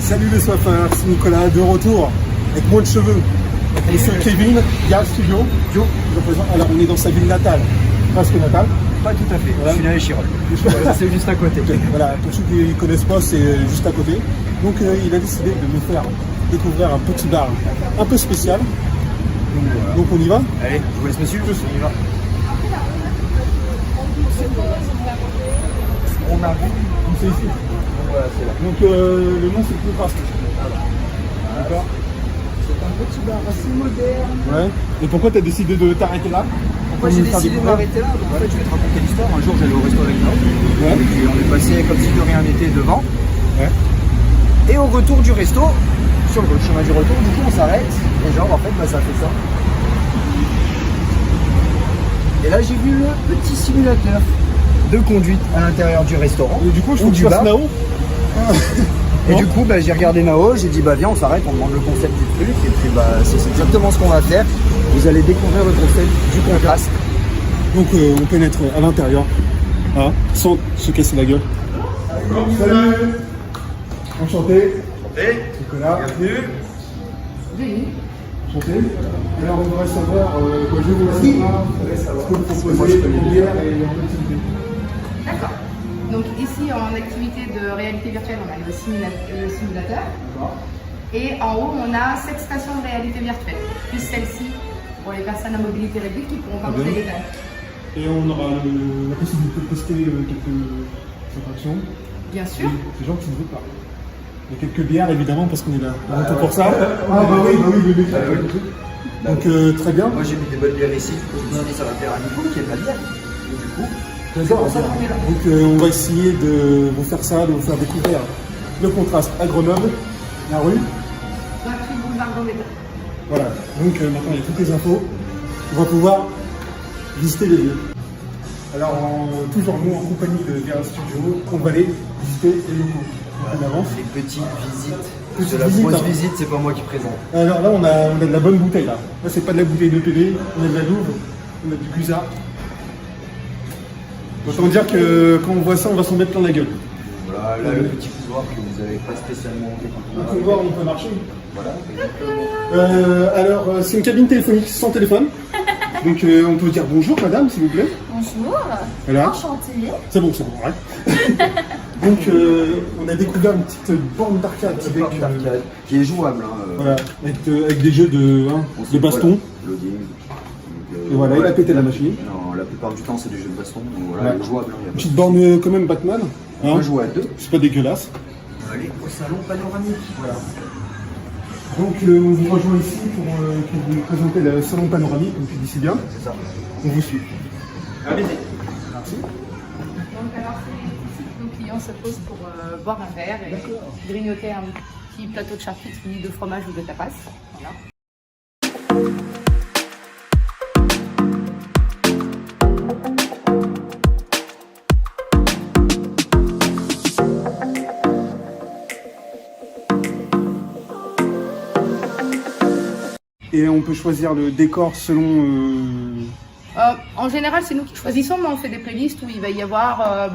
Salut les soifeurs, c'est Nicolas de retour avec moins de cheveux. Et c'est Kevin, Gaz Studio. Alors on est dans sa ville natale, presque natale. Pas tout à fait, voilà. Je suis là à Chirol. C'est juste à côté. Voilà, pour ceux qui ne connaissent pas, c'est juste à côté. Donc il a décidé de nous faire découvrir un petit bar un peu spécial. Donc on y va. Allez, je vous laisse me suivre, on y va. On arrive. C'est ici. Voilà, c'est là. Donc le nom c'est le Contraste. D'accord. C'est un petit bar assez moderne. Ouais. Et pourquoi tu as décidé de t'arrêter là? Pourquoi j'ai décidé de m'arrêter là? En fait, je vais te raconter l'histoire. Un jour, j'allais au resto avec Nord. Ouais. Et puis, on est passé comme si de rien n'était devant. Ouais. Et au retour du resto, sur le chemin du retour, du coup, on s'arrête. Et genre, en fait, bah, ça fait ça. Et là, j'ai vu le petit simulateur de conduite à l'intérieur du restaurant. Et du coup, je ou trouve du que tu fasses bar. Nao. Et du coup, bah, j'ai regardé Nao, j'ai dit bah viens, on s'arrête, on demande le concept du truc. Et puis bah c'est exactement ce qu'on va faire. Vous allez découvrir le concept du contraste. Donc on pénètre à l'intérieur, hein, sans se casser la gueule. Salut. Enchanté. Nicolas. Bienvenue. Enchanté. Alors on voudrait savoir, je vais vous laisser ce que vous proposez, une bière et une activité. D'accord. Donc ici en activité de réalité virtuelle, on a le simulateur. Et en haut, on a 7 stations de réalité virtuelle, plus celle-ci pour les personnes à mobilité réduite qui pourront pas monter les étages. Et on aura la possibilité de tester quelques attractions. Bien sûr. Les gens qui ne veulent pas. Il y a quelques bières évidemment parce qu'on est là avant tout pour ça. Ah bah oui, le mec. Donc très bien. Moi j'ai mis des bonnes bières ici, du coup je me suis dit ça va plaire à Nico qui aime la bière. Et du coup, D'accord. Donc on va essayer de vous faire ça, de vous faire découvrir le contraste à Grenoble, la rue. 28 boulevard Gambetta. Voilà, donc maintenant il y a toutes les infos. On va pouvoir visiter les lieux. Alors toujours nous en compagnie de Vera Studio, on va aller visiter les locaux. On avance. les petites visites. Petite De la visite, grosse hein. visite, c'est pas moi qui présente. Alors là on a de la bonne bouteille là. Là c'est pas de la bouteille de PV, on a de la Louve, on a du Cusa. Autant dire que quand on voit ça, on va s'en mettre plein la gueule. Voilà, là le petit couloir que vous n'avez pas spécialement monté quand On peut voir, on peut marcher. Voilà, Alors, c'est une cabine téléphonique sans téléphone. Donc, on peut dire bonjour, madame, s'il vous plaît. Bonjour, Voilà. enchantée. C'est bon, arrête. Donc, on a découvert une petite bande d'arcade petite avec, porte d'arcade qui est jouable. Hein, voilà, avec des jeux de baston. Voilà, loading. Et voilà, il a pété la machine. Non, la plupart du temps c'est des jeux de baston, donc voilà, Ouais. il est jouable. Hein, y a pas Petite de- borne quand même Batman. On Hein. va jouer à deux. C'est pas dégueulasse. On va aller au salon panoramique. Voilà. Donc, on vous rejoint ici pour vous présenter le salon panoramique, comme tu dis si bien. C'est ça. On vous suit. Allez-y. Merci. Donc alors c'est ici que nos clients se posent pour boire un verre et grignoter un petit plateau de charcuterie fini de fromage ou de tapas. Voilà. Et on peut choisir le décor selon... En général, c'est nous qui choisissons, mais on fait des playlists où il va y avoir,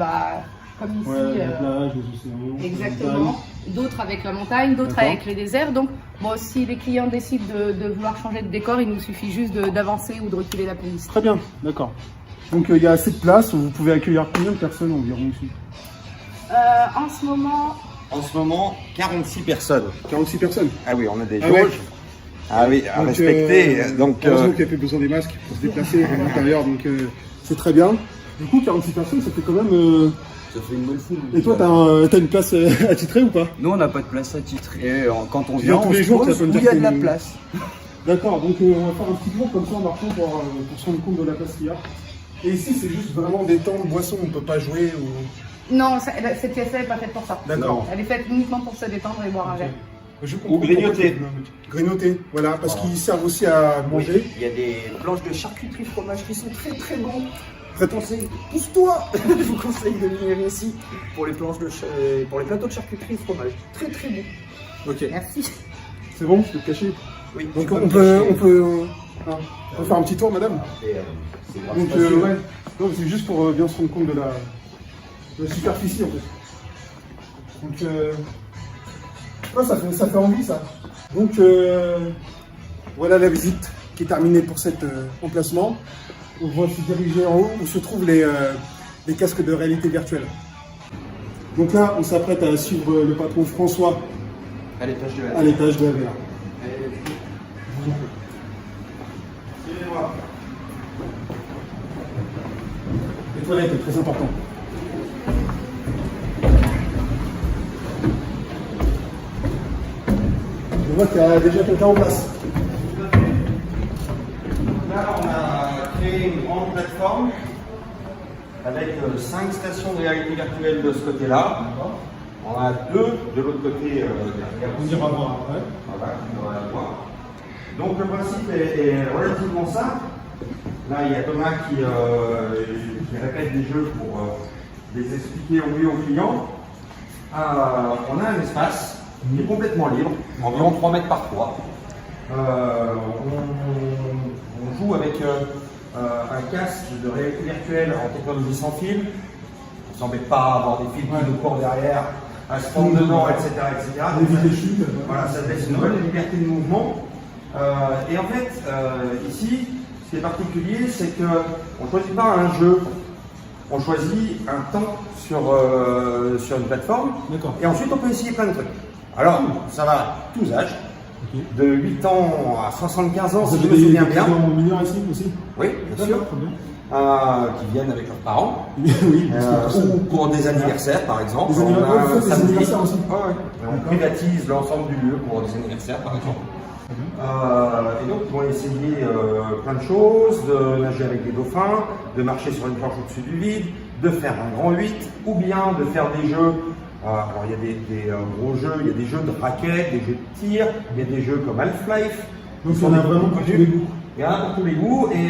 comme ici, la plage, les océans. exactement, d'autres avec la montagne, d'autres D'accord. avec les déserts. Donc, bon, si les clients décident de vouloir changer de décor, il nous suffit juste d'avancer ou de reculer la playlist. Très bien, d'accord. Donc il y a assez de place, vous pouvez accueillir combien de personnes environ ici? En ce moment, En ce moment, 46 personnes. 46 personnes. Ah oui, on a des Ah ouais. jauges. Ah oui, à Donc, respecter. Donc, heureusement qu'il n'y a plus besoin des masques pour se déplacer à l'intérieur, donc c'est très bien. Du coup, 46 personnes, ça fait quand même Ça fait une bonne foule. Et toi, t'as une place attitrée ou pas? Nous, on n'a pas de place attitrée. Quand on Tu viens vient, tous on les se jours, pose ça peut me où il y dire a de la que- place. D'accord, donc on va faire un petit tour comme ça en marchant pour se rendre compte de la place qu'il y a. Et ici, c'est juste vraiment des temps de boisson, on ne peut pas jouer ou... Non, cette pièce-là n'est pas faite pour ça. D'accord. Elle est faite uniquement pour se détendre et boire un verre. Je comprends Ou grignoter. pourquoi- Grignoter, voilà, parce qu'ils servent aussi à manger. Il y a des planches de charcuterie fromage qui sont très très bons. Très Je vous conseille, pousse-toi. Je vous conseille de venir ici pour les planches pour les plateaux de charcuterie fromage. Très très bon. Ok, Merci. c'est bon, je peux te cacher. Oui. Donc on peut faire un petit tour, madame. C'est grave Donc facile. ouais, non, c'est juste pour bien se rendre compte de la superficie en fait. Donc ouais, ça fait envie ça. Donc voilà la visite qui est terminée pour cet emplacement. On va se diriger en haut où se trouvent les casques de réalité virtuelle. Donc là, on s'apprête à suivre le patron François À l'étage de à l'étage de la VR. Les toilettes, c'est très important. Je vois qu'il y a déjà quelqu'un en place. Là, on a créé une grande plateforme avec 5 stations de réalité virtuelle de ce côté-là. On a 2 de l'autre côté. On ira voir après. Voilà, on va la voir. Donc le principe est relativement simple. Là, il y a Thomas qui répète des jeux pour les expliquer au mieux aux clients. On a un espace qui est complètement libre, environ 3 mètres par 3. On joue avec un casque de réalité virtuelle en technologie sans fil. On ne s'embête pas à avoir des fils qui nous courent derrière, à se prendre dedans, etc. etc. Les vies des chutes. Voilà, ça laisse une bonne liberté de mouvement. Et en fait, ici, ce qui est particulier, c'est qu'on ne choisit pas un jeu, on choisit un temps sur une plateforme. D'accord. Et ensuite, on peut essayer plein de trucs. Alors, ça va à tous âges, de 8 ans à 75 ans, Vous si je avez me des souviens bien. clients mineurs ici aussi? Oui, bien sûr. Très bien. Qui viennent avec leurs parents. Oui, parce que Ou pour des anniversaires, par exemple. Des anniversaires, On a vous un faites des samedi. anniversaires aussi. Ouais, ouais. On privatise l'ensemble du lieu pour des anniversaires, par exemple. Et donc, ils vont essayer plein de choses, de nager avec des dauphins, de marcher sur une planche au-dessus du vide, de faire un grand 8, ou bien de faire des jeux. Alors, il y a des gros jeux, il y a des jeux de raquettes, des jeux de tir, il y a des jeux comme Half-Life. donc on a vraiment pour tous les goûts. Il y en a pour tous les goûts et il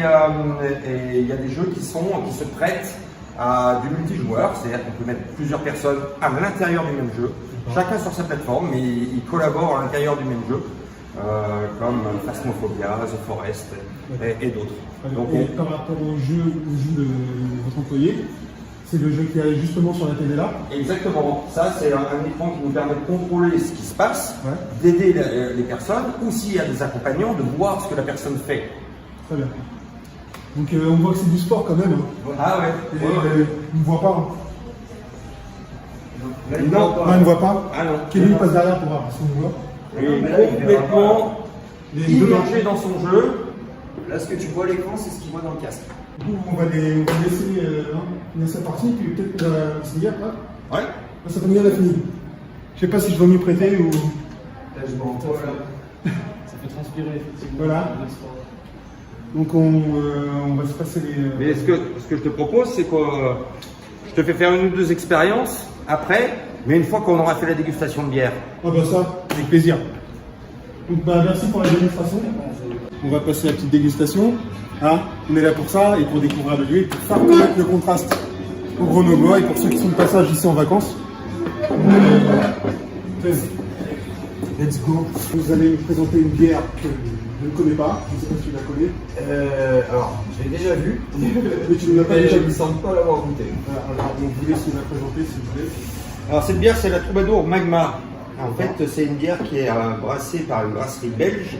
y a des jeux qui se prêtent à du multijoueur, c'est-à-dire qu'on peut mettre plusieurs personnes à l'intérieur du même jeu, chacun sur sa plateforme, mais ils collaborent à l'intérieur du même jeu, comme Phasmophobia, The Forest et d'autres. Donc, Et par rapport au jeu de votre employé, c'est le jeu qui est justement sur la télé là. exactement, ça c'est un écran qui nous permet de contrôler ce qui se passe, Ouais. d'aider les personnes, ou s'il y a des accompagnants, de voir ce que la personne fait. Très bien. Donc on voit que c'est du sport quand même. Hein. Ah ouais, Et, on ne voit pas. Hein. Non, on ne voit pas. Ah non. Kevin passe derrière pour voir si on voit. Il est complètement Les deux immergé dans son jeu. Là, ce que tu vois à l'écran, c'est ce qu'il voit dans le casque. Du coup, on va laisser finir sa partie, puis peut-être finir là. Ouais. Là, ça tombe bien, on a fini. Je sais pas si je dois m'y prêter ou. Là, je m'en Ça fait transpirer, effectivement. Voilà. Donc on va se passer les. Mais ce que je te propose, c'est que je te fais faire une ou deux expériences après, mais une fois qu'on aura fait la dégustation de bière. Ah bah ça, avec plaisir. Donc bah merci pour la démonstration. On va passer la petite dégustation. Hein, on est là pour ça et pour découvrir le lieu et pour faire connaître le contraste aux Grenoblois et pour ceux qui sont de passage ici en vacances. Let's go. Vous allez me présenter une bière que je ne connais pas. Je ne sais pas si tu la connais. Alors, je l'ai déjà vu, Mais tu ne l'as pas mais déjà je ne vu. semble pas l'avoir goûté. Alors on vous laisse nous la présenter si vous voulez. Alors cette bière, c'est la Troubadour Magma. En fait, c'est une bière qui est brassée par une brasserie belge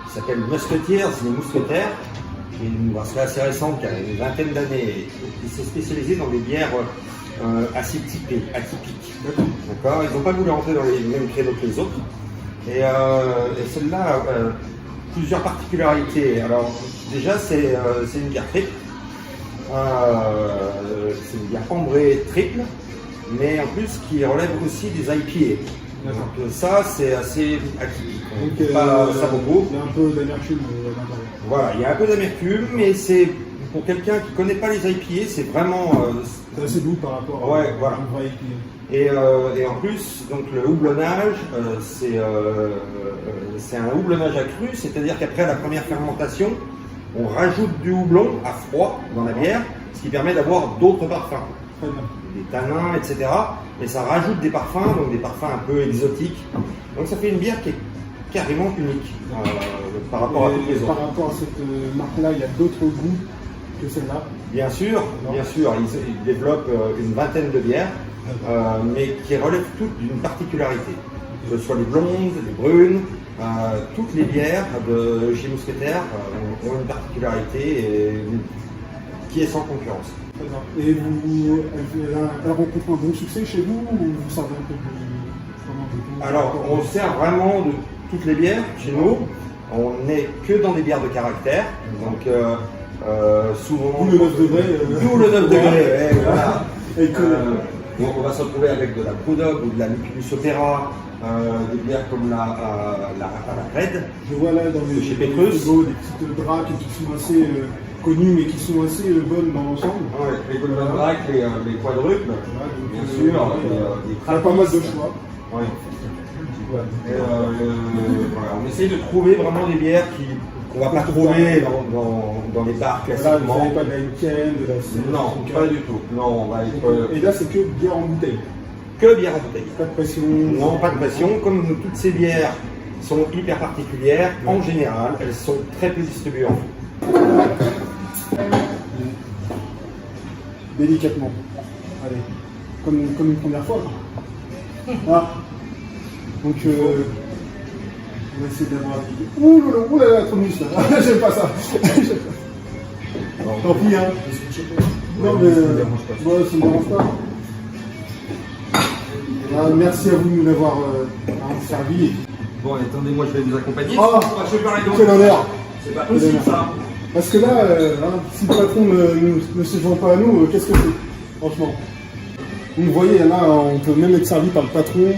qui s'appelle Musketeers, les Mousquetaires. C'est une brasserie assez récente qui a une vingtaine d'années et qui s'est spécialisée dans des bières assez atypiques. D'accord. Ils n'ont pas voulu rentrer dans les mêmes créneaux que les autres. Et celle-là a plusieurs particularités. Alors déjà, c'est une bière triple. C'est une bière ambrée triple. mais en plus qui relève aussi des IPA. Donc ça, c'est assez atypique. On Donc, ne fait pas ça beaucoup. il y a un peu d'amertume à l'intérieur. Voilà, il y a un peu d'amertume, mais c'est pour quelqu'un qui ne connaît pas les IPA, c'est vraiment... C'est assez doux par rapport Ouais, à voilà. un vrai IPA. et en plus, donc le houblonnage, c'est un houblonnage accru, c'est-à-dire qu'après la première fermentation, on rajoute du houblon à froid dans la bière, ce qui permet d'avoir d'autres parfums. Très bien. Des tanins, etc. Et ça rajoute des parfums, donc des parfums un peu exotiques. Donc ça fait une bière qui est carrément unique par rapport à toutes les Par autres. rapport à cette marque-là, il y a d'autres goûts que celle-là. Bien sûr, ils développent une vingtaine de bières, mais qui relèvent toutes d'une particularité. Que ce soit les blondes, les brunes, toutes les bières de chez Mousquetaire ont une particularité qui est sans concurrence. Très bien. Et elle rencontre un bon succès chez vous ou vous servez un peu de tout? Alors, on sert vraiment de toutes les bières chez nous. On n'est que dans des bières de caractère. Donc, souvent. D'où le 9 degrés. D'où le 9 degrés, voilà. Et Donc, on va se retrouver avec de la Brewdog ou de la Lupulus Opera, des bières comme la Red. je vois là dans les Chez Pétrus. frigos des petites dracs qui sont assez connues mais qui sont assez bonnes dans l'ensemble. Ouais, les Golden Drake, les quadruples, Voilà, donc, bien sûr. il y a pas mal de choix. Ouais. Et, voilà, on essaye de trouver vraiment des bières qu'on ne va pas trouver dans les bars Là, vous classiquement. n'avez pas de la Heineken, de la Non, pas du tout. Non, on va être Et là, c'est que bière en bouteille. que bière en bouteille. Pas de pression. Non, pas de pression. Comme toutes ces bières sont hyper particulières, en général, elles sont très peu distribuées en France. Délicatement. Allez. Comme une première fois. Ah. Donc, on va essayer d'avoir. Ouh là là, trop de muscle. J'aime pas ça. Tant pis, hein. Non, mais. Moi, ça me dérange pas. Ah, merci à vous de nous l'avoir servi. Bon, attendez, moi je vais vous accompagner. Oh, Je vais parler donc. quel honneur. C'est pas possible ça. Parce que là, si le patron ne se joint pas à nous, qu'est-ce que c'est? Franchement. Vous voyez, là, on peut même être servi par le patron.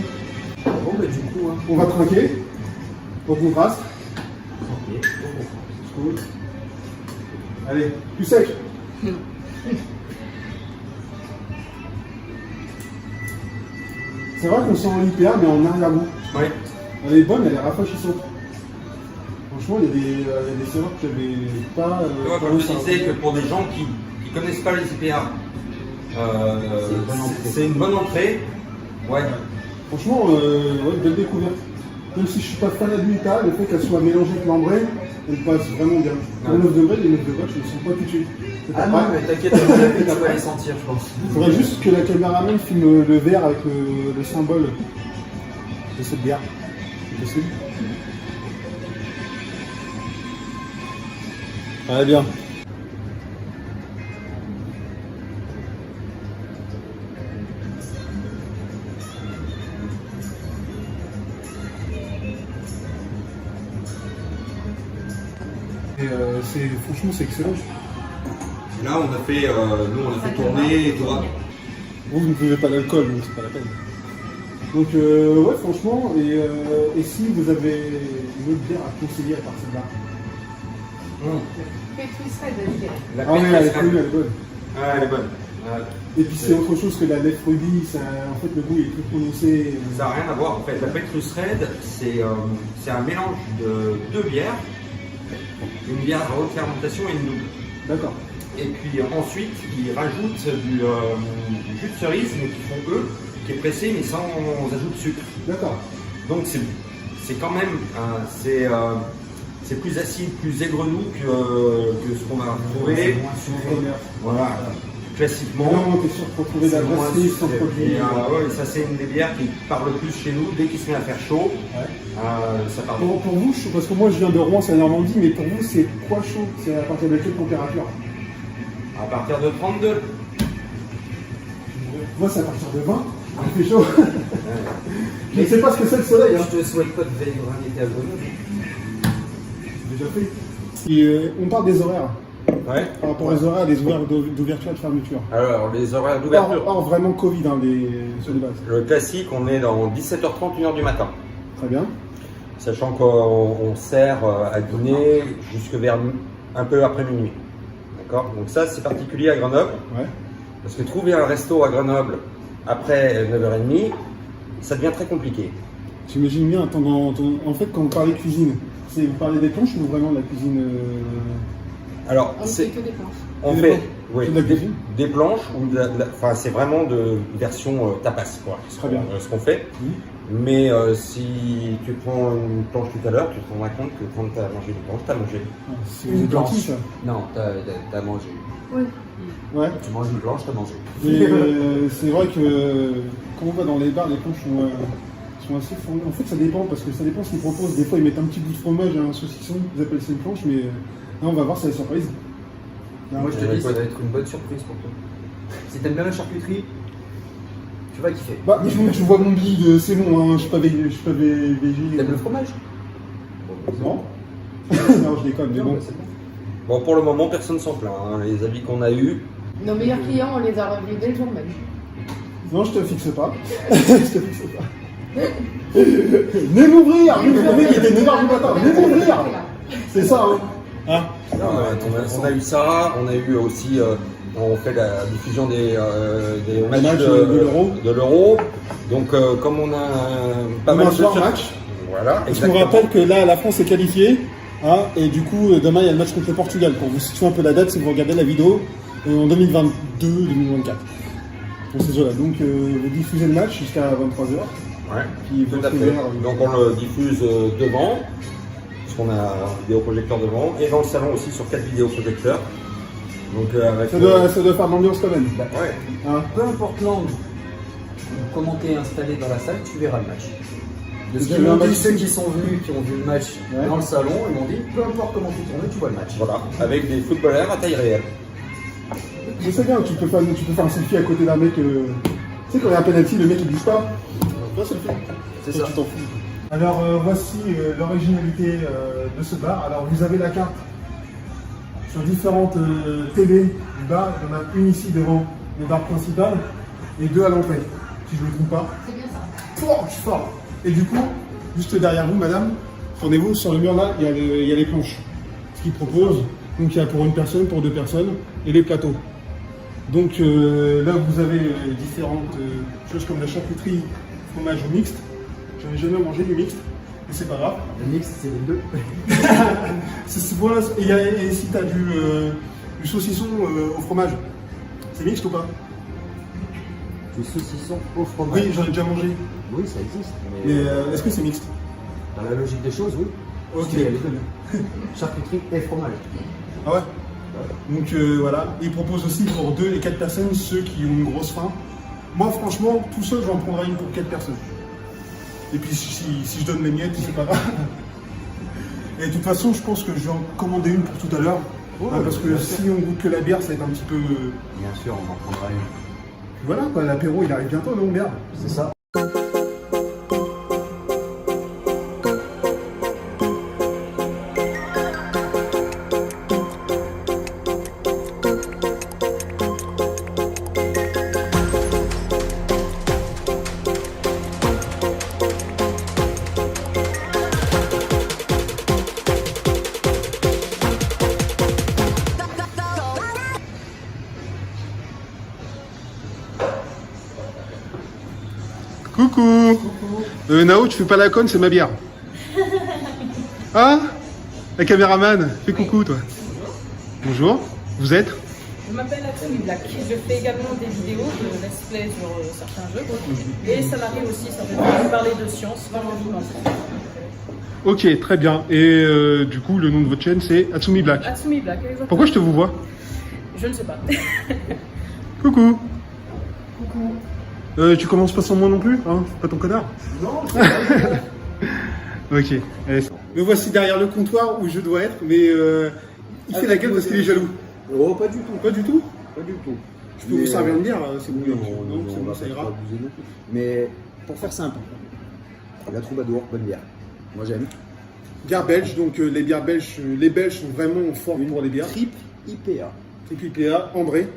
Bon, bah, du coup, hein. On va trinquer. Au contraste. Cool. Allez, plus sec. C'est vrai qu'on sent l'IPA, mais en arrière-goût. Oui. Elle est bonne, elle est rafraîchissante. Franchement, il y a des saveurs que j'avais pas. Comme je disais, que pour des gens qui ne connaissent pas les IPA, c'est une bonne entrée. Ouais. Franchement, ouais, belle découverte. Même si je suis pas fan de l'IPA, le fait qu'elle soit mélangée avec l'ambré, elle passe vraiment bien. Pour 9 degrés, les 9 degrés, je ne les sens pas tout de suite. C'est Ah pas non, grave. mais t'inquiète, tu vas les sentir, je pense. Il faudrait juste que la caméraman filme le verre avec le symbole de cette bière. C'est possible? Très bien. Et franchement, c'est excellent. Là, on a fait, nous, on a fait tourner et tout. Vous ne buvez pas d'alcool, donc c'est pas la peine. Donc, ouais, franchement, et si vous avez une autre bière à conseiller à part celle-là? Petrus Red, je dirais. La Ah oui, elle est Pétrus, connue, elle est bonne. ouais, elle est bonne. Et puis c'est autre chose que la lait Ruby, en fait le goût est plus prononcé. Ça n'a rien à voir en fait. La Petrus Red, c'est un mélange de deux bières, une bière à haute fermentation et une double. D'accord. Et puis ensuite, ils rajoutent du jus de cerise, mais qu'ils font eux, qui est pressé mais sans ajout de sucre. D'accord. Donc c'est quand même c'est plus acide, plus aigre-doux que ce qu'on va retrouver. Voilà. Classiquement. Non, t'es sûr de retrouver de la C'est moins brasserie sans sucré. produit. Et, ouais, ça c'est une des bières qui parle le plus chez nous. Dès qu'il se met à faire chaud, ça parle. Pour vous, parce que moi je viens de Rouen, c'est en Normandie, mais pour vous c'est quoi chaud? C'est à partir de quelle température? À partir de 32. Moi c'est à partir de 20, il fait chaud. Je ne sais pas ce que c'est le soleil. Hein. Je te souhaite pas de vivre un été à Grenoble. J'ai déjà fait. Et, on parle des horaires. Ouais. par rapport aux horaires, des horaires d'ouverture et de fermeture. Alors, les horaires d'ouverture. Or vraiment Covid, hein, sur les bases. Le classique, on est dans 17h30, 1h du matin. Très bien. Sachant qu'on sert à dîner jusque vers un peu après minuit. D'accord? Donc ça, c'est particulier à Grenoble. Ouais. Parce que trouver un resto à Grenoble après 9h30, ça devient très compliqué. J'imagine bien, en fait, quand vous parlez cuisine, vous parlez des planches ou vraiment de la cuisine Alors, On ne fait que des planches. on Des fait planches. oui, C'est de la cuisine des planches, ou enfin, c'est vraiment de version tapas, quoi, Très bien. ce qu'on fait. Mais si tu prends une planche tout à l'heure, tu te rendras compte que quand tu as mangé une planche, tu as mangé. C'est une planche. Ça. Non, t'as mangé. Oui. Ouais. Tu manges une planche, t'as mangé. Et c'est vrai que quand on va dans les bars, les planches sont assez fournies. En fait, ça dépend parce que ça dépend ce qu'ils proposent. Des fois, ils mettent un petit bout de fromage, un saucisson, ils appellent ça une planche, mais là, on va voir, c'est la surprise. Moi, je te dis, ça va être une bonne surprise pour toi. Si t'aimes bien la charcuterie, tu vas kiffer. Bah, tu vois mon guide, c'est bon, hein, je suis pas végé. T'aimes le fromage? Non. Non, je déconne, mais bon. Bon, pour le moment, personne s'en plaint. Hein. Les avis qu'on a eus, Nos meilleurs clients, on les a revenus dès le jour même. Non, je te fixe pas. Je te fixe pas. Venez m'ouvrir. Le mec était 9h du matin. Venez m'ouvrir. C'est ça, hein. on a eu ça, on a eu aussi, on fait la diffusion des matchs de l'Euro. Donc, comme on a pas mal de match. Voilà, Je vous rappelle que là, la France est qualifiée. Hein, et du coup, demain, il y a le match contre le Portugal. Pour vous situer un peu la date, si vous regardez la vidéo, en 2022-2024. Pour ces jeux-là. Donc, vous diffusez le match jusqu'à 23h. Ouais, Puis tout à fait. Donc, on le diffuse devant, parce qu'on a un vidéoprojecteur devant, et dans le salon aussi sur 4 vidéoprojecteurs. Donc, avec ça doit faire l'ambiance quand même. Ouais. Hein. Peu importe l'angle, comment t'es installé dans la salle, tu verras le match. De ce Vous qu'ils avez un m'ont dit, match ceux qui sont venus, qui ont vu le match dans le salon, ils m'ont dit, peu importe comment tu tournes, tu vois le match. Voilà, avec des footballeurs à taille réelle. Je sais bien, tu peux faire un selfie à côté d'un mec. Tu sais, quand il y a un penalty, le mec il bouge pas. Toi, ça le fait. C'est Toi, ça. tu t'en fous. Alors, voici l'originalité de ce bar. Alors, vous avez la carte sur différentes télé du bar. Il y en a une ici devant le bar principal et deux à l'entrée, si je ne me trompe pas. C'est bien ça. Je suis fort. Et du coup, juste derrière vous, madame, tournez-vous, sur le mur là, il y a les planches. Ce qu'ils proposent. Donc, il y a pour une personne, pour deux personnes, et les plateaux. Donc là, vous avez différentes choses comme la charcuterie, fromage ou mixte. J'en ai jamais mangé du mixte, mais c'est pas grave. Le mix, c'est les deux. Voilà, et si tu as du saucisson au fromage, c'est mixte ou pas? Du saucisson au fromage. Oui, j'en ai déjà mangé. Oui, ça existe. Mais est-ce que c'est mixte? Dans la logique des choses, oui. Ok. Il y a les deux. Charcuterie et fromage. Ah ouais. Donc voilà, ils proposent aussi pour 2 et 4 personnes, ceux qui ont une grosse faim. Moi franchement, tout seul j'en prendrais une pour 4 personnes. Et puis si je donne mes miettes, c'est pas grave. Et de toute façon, je pense que je vais en commander une pour tout à l'heure. Parce que si on goûte que la bière, ça va être un petit peu... Bien sûr, on en prendra une. Voilà, quoi, l'apéro il arrive bientôt, non merde. C'est ça. Coucou. Nao, tu fais pas la conne, c'est ma bière. Ah, la caméraman, fais coucou toi. Bonjour, vous êtes? Je m'appelle Atsumi Black. Je fais également des vidéos de let's play sur certains jeux. Et ça m'arrive aussi, ça me parler de science quand je joue dans ça. Ok, très bien. Et du coup, le nom de votre chaîne, c'est Atsumi Black. Atsumi Black, exactement. Pourquoi je te vous vois? Je ne sais pas. Coucou. Tu commences pas sans moi non plus, hein? Pas ton connard? Non, Ok. Allez. Me voici derrière le comptoir où je dois être, mais il fait la gueule parce qu'il est jaloux. Oh, pas du tout. Pas du tout? Pas du tout. Je peux vous servir une bière, c'est bon. Non, c'est on bon, va ça pas ira. trop abuser non plus. Mais pour faire simple, la Troubadour, bonne bière. Moi j'aime. Bière belge, donc les bières belges, les Belges sont vraiment forts pour les bières. Triple IPA. C'est QPA, André.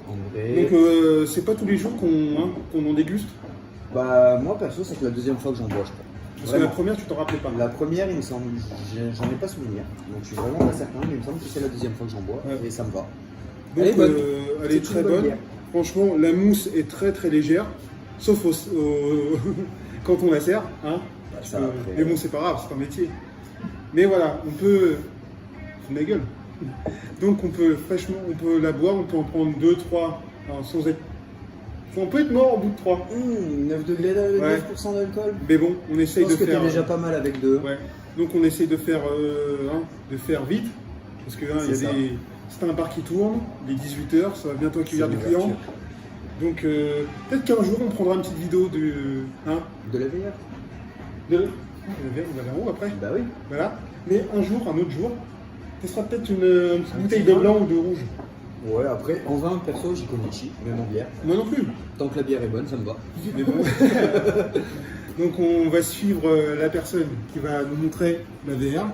André. Donc c'est pas tous les jours qu'on en déguste. Bah, moi perso, c'est que la deuxième fois que j'en bois, je crois. Parce que Vraiment. la première, tu t'en rappelais pas. La première, il me semble, j'en ai pas souvenir. Donc je suis vraiment pas certain, mais il me semble que c'est la deuxième fois que j'en bois. Ouais. Et ça me va. Donc Elle est bonne. elle C'est est une très bonne bonne. bière. Franchement, la mousse est très très légère. Sauf quand on la sert. Hein, parce ça, que- après, mais bon, c'est pas grave, c'est un métier. Mais voilà, on peut. C'est ma gueule. Donc on peut fraîchement, on peut la boire, on peut en prendre 2, 3, sans être. On peut être mort au bout de 3. 9 degrés, 9% d'alcool. Mais bon, on Je essaye pense de que faire. t'es déjà pas mal avec 2. Ouais. Donc on essaye de faire vite. Parce que il y C'est a ça. c'est un bar qui tourne, il est 18h, ça va bientôt accueillir C'est des clients. l'ouverture. Donc peut-être qu'un jour on prendra une petite vidéo de. De la bière. De la verre, on va vers en haut après. Bah oui. Voilà. Mais un autre jour, ce sera peut-être une petite bouteille de blanc ou de rouge. Ouais, après, en vin, perso, j'y connais chi, même en bière. Moi non plus. Tant que la bière est bonne, ça me va. Mais bon. Donc on va suivre la personne qui va nous montrer la VR.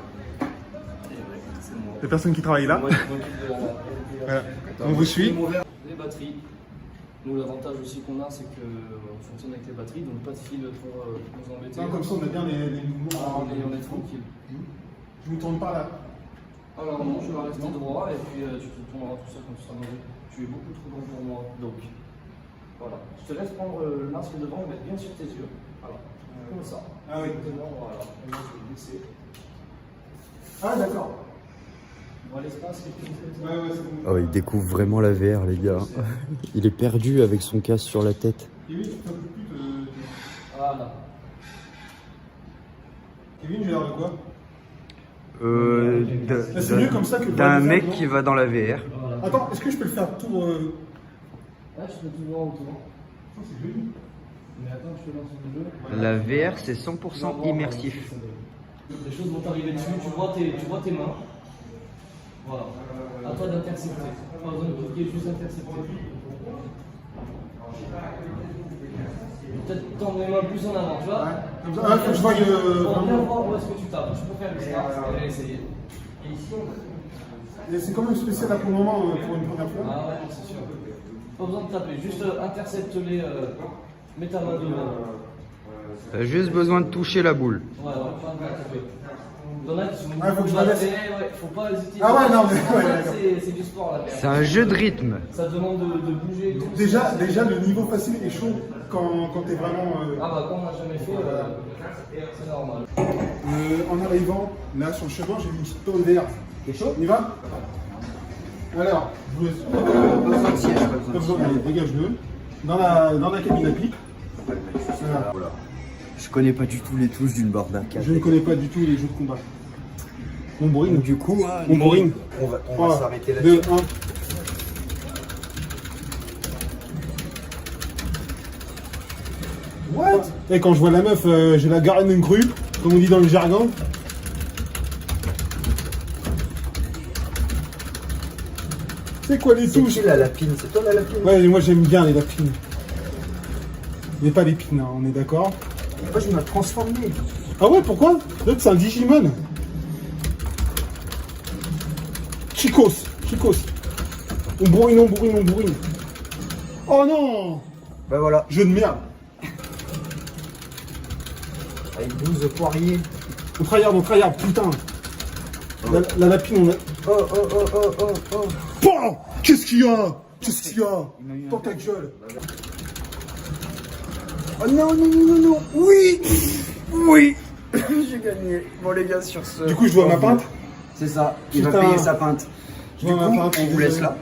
La personne qui travaille là. Moi, je m'occupe de la Voilà. On vous suit. Les batteries. Nous, l'avantage aussi qu'on a, c'est qu'on fonctionne avec les batteries, donc pas de fil pour nous embêter. Comme ça on a bien les mouvements. On est tranquille. Je ne me tourne pas là. Alors non, je vais rester droit et puis tu te tourneras tout seul quand tu seras mauvais. Tu es beaucoup trop grand pour moi. Donc, voilà. Je te laisse prendre le masque devant et mettre bien sur tes yeux. Voilà. Comme ça. Ah oui. Exactement, voilà. Et moi, je vais glisser. Ah d'accord. Voilà l'espace qui est plus Ouais, c'est bon. Oh, il découvre vraiment la VR, les gars. Il est perdu avec son casque sur la tête. Kevin, tu t'en peux plus de. Voilà. Kevin, j'ai l'air de quoi? D'un C'est mieux comme ça que de voir des mec gens, qui non va dans la VR. Attends, est-ce que je peux le faire tour Là, je peux toujours autour. C'est joli. Mais attends, je te lance le jeu. La VR, c'est 100% immersif. Les choses vont t'arriver dessus, tu vois tes mains. Voilà. À toi d'intercepter. Pas besoin de cliquer, juste intercepter. Peut-être tendre les mains plus en avant, tu vois. Comme ça, faut que je voie. Pour bien Vraiment. voir où est-ce que tu tapes. Tu peux faire le start et essayer. Et ici, Mais c'est quand même spécial là pour le moment pour une première fois. ah ouais, c'est sûr. Pas besoin de taper, juste intercepte-les. Mets ta main devant. T'as juste besoin de toucher la boule. Ouais, pas de taper. Il y en a qui sont Ah, faut que je la laisse. ouais, faut pas hésiter. Ah ouais, non, mais- En ouais, fait, d'accord. c'est du sport la C'est un jeu de rythme. Ça demande de bouger et tout. Déjà, le niveau facile est chaud quand t'es vraiment. Ah bah quand on n'a jamais fait, c'est normal. En arrivant, là sur le chemin, j'ai vu une petite tôle verte. T'es chaud? On y va? Alors, je vous laisse. Pas besoin de siège, pas Pas besoin de besoin, siège. allez, dégage-le. Dans la cabine à pic. Voilà. Je connais pas du tout les touches d'une borne d'arcade. Je ne connais pas du tout les jeux de combat. On bourrine. Donc, du coup, On bourrine. on va 3, s'arrêter 2, là-dessus. 1. What? Et quand je vois la meuf, j'ai la garenne crue, comme on dit dans le jargon. C'est quoi les C'est touches? qui la lapine? C'est toi la lapine? Ouais, moi j'aime bien les lapines. Mais pas l'épine, hein, on est d'accord. Moi, je m'ai transformé. Ah ouais, pourquoi? L'autre c'est un Digimon. Chicos. On bourrine. Oh non! Bah voilà, Jeu de merde. avec 12 poiriers. On tryhard, putain. La lapine, on a. Oh. Bon, qu'est-ce qu'il y a? Dans ta gueule. Oh non. Oui. J'ai gagné. Bon les gars, sur ce... Du coup, je dois ma pinte. C'est ça, il va Putain. payer sa pinte. Je Du dois coup, ma pinte, on vous laisse là.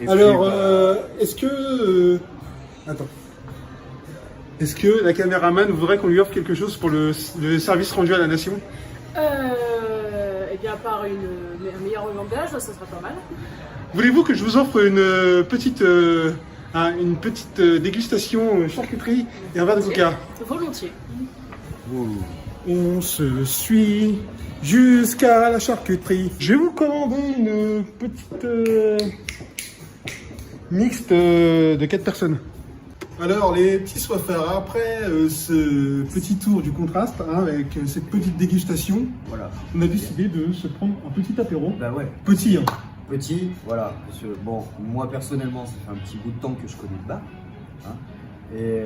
Et Alors, puis, est-ce que. Attends. Est-ce que la caméraman voudrait qu'on lui offre quelque chose pour le service rendu à la nation? Eh bien, à part un meilleur langage, ça serait pas mal. Voulez-vous que je vous offre une petite dégustation charcuterie et un verre de coca? Volontiers. On se suit jusqu'à la charcuterie. Je vais vous commander une petite mixte de 4 personnes. Alors les petits soifards, après ce petit tour du contraste, hein, avec cette petite dégustation, voilà. on a décidé de se prendre un petit apéro. Bah ouais. Petit, hein. Petit, voilà. Parce que, bon, moi personnellement, ça fait un petit bout de temps que je connais le bar. Hein. Et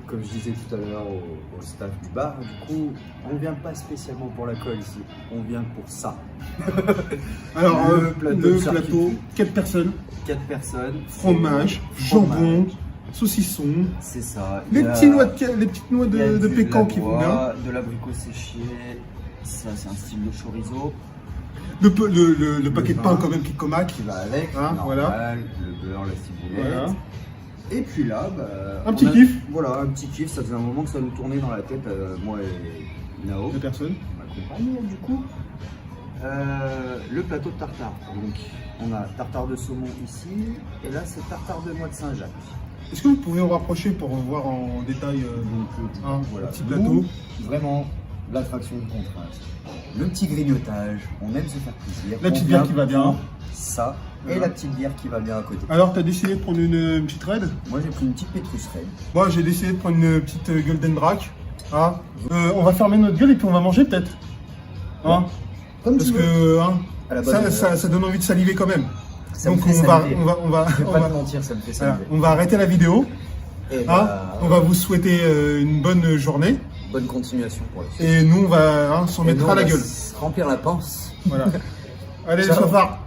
comme je disais tout à l'heure au staff du bar, du coup, on ne vient pas spécialement pour l'alcool ici, on vient pour ça. Alors, Le plateau de le charcuterie. plateau, 4 personnes, 4 personnes. fromage, jambon, saucisson, C'est ça. les, Il y a- les petites noix il y a de du pécan qui vont bien. lavoie, de l'abricot séché, ça c'est un style de chorizo Le paquet de Le pain pain. quand même qui comaque. qui va avec, Hein, normal, voilà. le beurre, la ciboulette. Voilà. Et puis là, bah, Un on petit a- kiff. Voilà, un petit kiff, ça faisait un moment que ça nous tournait dans la tête, moi et Nao, De personnes. ma compagne, du coup. Le plateau de tartare. Donc, on a tartare de saumon ici, et là, c'est tartare de noix de Saint-Jacques. Est-ce que vous pouvez vous rapprocher pour voir en détail Donc, un voilà, petit nous, plateau? Vraiment, l'attraction de contraste. Le petit grignotage, on aime se faire plaisir. La On petite bière vient qui va bien. pour Ça, et Voilà. la petite bière qui va bien à côté. Alors, tu as décidé de prendre une petite raid? Moi, j'ai pris une petite Petrus Red. Moi, j'ai décidé de prendre une petite Golden Drac. Hein. On va fermer notre gueule et puis on va manger peut-être. Hein. Comme Parce tu veux. que hein, À la base, ça donne envie de saliver quand même. ça me Donc fait on va, saliver. on va, on va, Je vais on pas va- te mentir, ça me fait voilà, saliver. on va arrêter la vidéo. Et Hein. bah, On va vous souhaiter une bonne journée. bonne continuation pour la suite. Et nous, on va s'en Et mettre nous, à on la va gueule. se remplir la panse. Voilà. Allez, les Ciao. sofards.